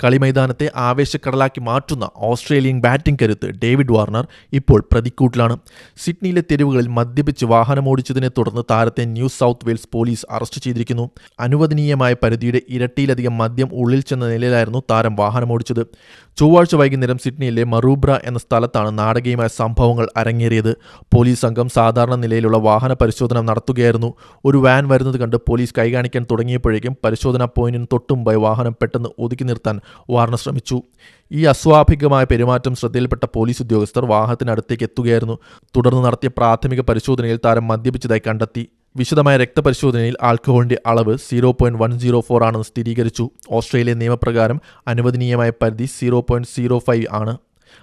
കളിമൈതാനത്തെ ആവേശക്കടലാക്കി മാറ്റുന്ന Australian batting കരുത്ത് David Warner ഇപ്പോൾ പ്രതിക്കൂട്ടിലാണ്. സിഡ്നിയിലെ തെരുവുകളിൽ മദ്യപിച്ച് വാഹനമോടിച്ചതിനെ തുടർന്ന് താരത്തെ new south Wales police arrest ചെയ്തിരിക്കുന്നു. അനുവദനീയമായ പരിധിയുടെ ഇരട്ടിയിലധികം മദ്യം ഉള്ളിൽ ചെന്ന നിലയിലായിരുന്നു താരം വാഹനമോടിച്ചത്. ചൊവ്വാഴ്ച വൈകുന്നേരം സിഡ്നിയിലെ മറൂബ്ര എന്ന സ്ഥലത്താണ് നാടകീയമായ സംഭവങ്ങൾ അരങ്ങേറിയത്. പോലീസ് സംഘം സാധാരണ നിലയിലുള്ള വാഹന പരിശോധന നടത്തുകയായിരുന്നു. ഒരു വാൻ വരുന്നത് കണ്ട് പോലീസ് കൈകാണിക്കാൻ തുടങ്ങിയപ്പോഴേക്കും പരിശോധനാ പോയിന്റിന് തൊട്ടുമുമ്പായി വാഹനം പെട്ടെന്ന് ഒതുക്കി നിർത്താൻ വാർണർ ശ്രമിച്ചു. ഈ അസ്വാഭാവികമായ പെരുമാറ്റം ശ്രദ്ധയിൽപ്പെട്ട പോലീസ് ഉദ്യോഗസ്ഥർ വാഹനത്തിനടുത്തേക്ക് എത്തുകയായിരുന്നു. തുടർന്ന് നടത്തിയ പ്രാഥമിക പരിശോധനയിൽ താരം മദ്യപിച്ചതായി കണ്ടെത്തി. വിശദമായ രക്തപരിശോധനയിൽ ആൽക്കഹോളിന്റെ അളവ് 0.104 ആണെന്ന് സ്ഥിരീകരിച്ചു. ഓസ്ട്രേലിയൻ നിയമപ്രകാരം അനുവദനീയമായ പരിധി 0.05 ആണ്.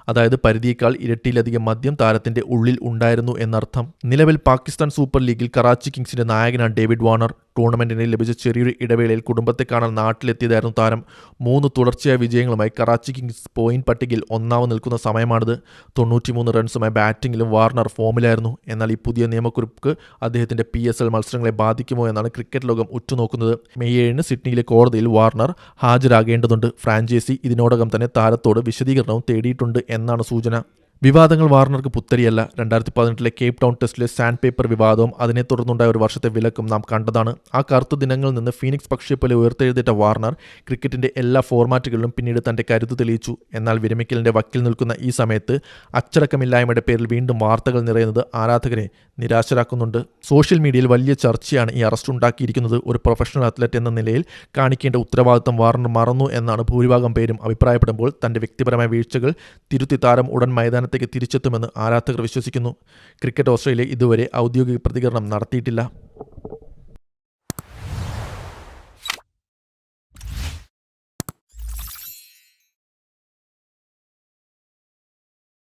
അതായത് പരിധിയേക്കാൾ ഇരട്ടിയിലധികം മദ്യം താരത്തിന്റെ ഉള്ളിൽ ഉണ്ടായിരുന്നു എന്നർത്ഥം. നിലവിൽ പാകിസ്ഥാൻ സൂപ്പർ ലീഗിൽ കറാച്ചി കിങ്സിന്റെ നായകനാണ് ഡേവിഡ് വാർണർ. ടൂർണമെന്റിന് ലഭിച്ച ചെറിയൊരു ഇടവേളയിൽ കുടുംബത്തെ കാണാൻ നാട്ടിലെത്തിയതായിരുന്നു താരം. 3 തുടർച്ചയായ വിജയങ്ങളുമായി കറാച്ചി കിങ്സ് പോയിന്റ് പട്ടികയിൽ ഒന്നാമത് നിൽക്കുന്ന സമയമാണിത്. 93 റൺസുമായി ബാറ്റിംഗിലും വാർണർ ഫോമിലായിരുന്നു. എന്നാൽ ഈ പുതിയ നിയമക്കുറിപ്പ് അദ്ദേഹത്തിന്റെ PSL മത്സരങ്ങളെ ബാധിക്കുമോ എന്നാണ് ക്രിക്കറ്റ് ലോകം ഉറ്റുനോക്കുന്നത്. മെയ് 7 സിഡ്നിയിലെ കോടതിയിൽ വാർണർ ഹാജരാകേണ്ടതുണ്ട്. ഫ്രാഞ്ചൈസി ഇതിനോടകം തന്നെ താരത്തോട് വിശദീകരണവും തേടിയിട്ടുണ്ട് എന്നാണ് സൂചന. വിവാദങ്ങൾ വാർണർക്ക് പുത്തരിയല്ല. 2018 കേപ്പ് ടൗൺ ടെസ്റ്റിലെ സാൻഡ് പേപ്പർ വിവാദവും അതിനെ തുടർന്നുണ്ടായ ഒരു വർഷത്തെ വിലക്കും നാം കണ്ടതാണ്. ആ കറുത്ത ദിനങ്ങളിൽ നിന്ന് ഫീനിക്സ് പക്ഷിയെ പോലെ ഉയർത്തെഴുന്നേറ്റ വാർണർ ക്രിക്കറ്റിന്റെ എല്ലാ ഫോർമാറ്റുകളിലും പിന്നീട് തന്റെ കരുത്ത് തെളിയിച്ചു. എന്നാൽ വിരമിക്കലിന്റെ വക്കിൽ നിൽക്കുന്ന ഈ സമയത്ത് അച്ചടക്കമില്ലായ്മയുടെ പേരിൽ വീണ്ടും വാർത്തകൾ നിറയുന്നത് ആരാധകരെ നിരാശരാക്കുന്നുണ്ട്. സോഷ്യൽ മീഡിയയിൽ വലിയ ചർച്ചയാണ് ഈ അറസ്റ്റ് ഉണ്ടാക്കിയിരിക്കുന്നത്. ഒരു പ്രൊഫഷണൽ അത്ലറ്റ് എന്ന നിലയിൽ കാണിക്കേണ്ട ഉത്തരവാദിത്തം വാർണർ മറന്നു എന്നാണ് ഭൂരിഭാഗം പേരും അഭിപ്രായപ്പെടുമ്പോൾ തന്റെ വ്യക്തിപരമായ വീഴ്ചകൾ തിരുത്തി താരം ഉടൻ മൈതാനത്തേക്ക് തിരിച്ചെത്തുമെന്ന് ആരാധകർ വിശ്വസിക്കുന്നു. ക്രിക്കറ്റ് ഓസ്ട്രേലിയ ഇതുവരെ ഔദ്യോഗിക പ്രതികരണം നടത്തിയിട്ടില്ല.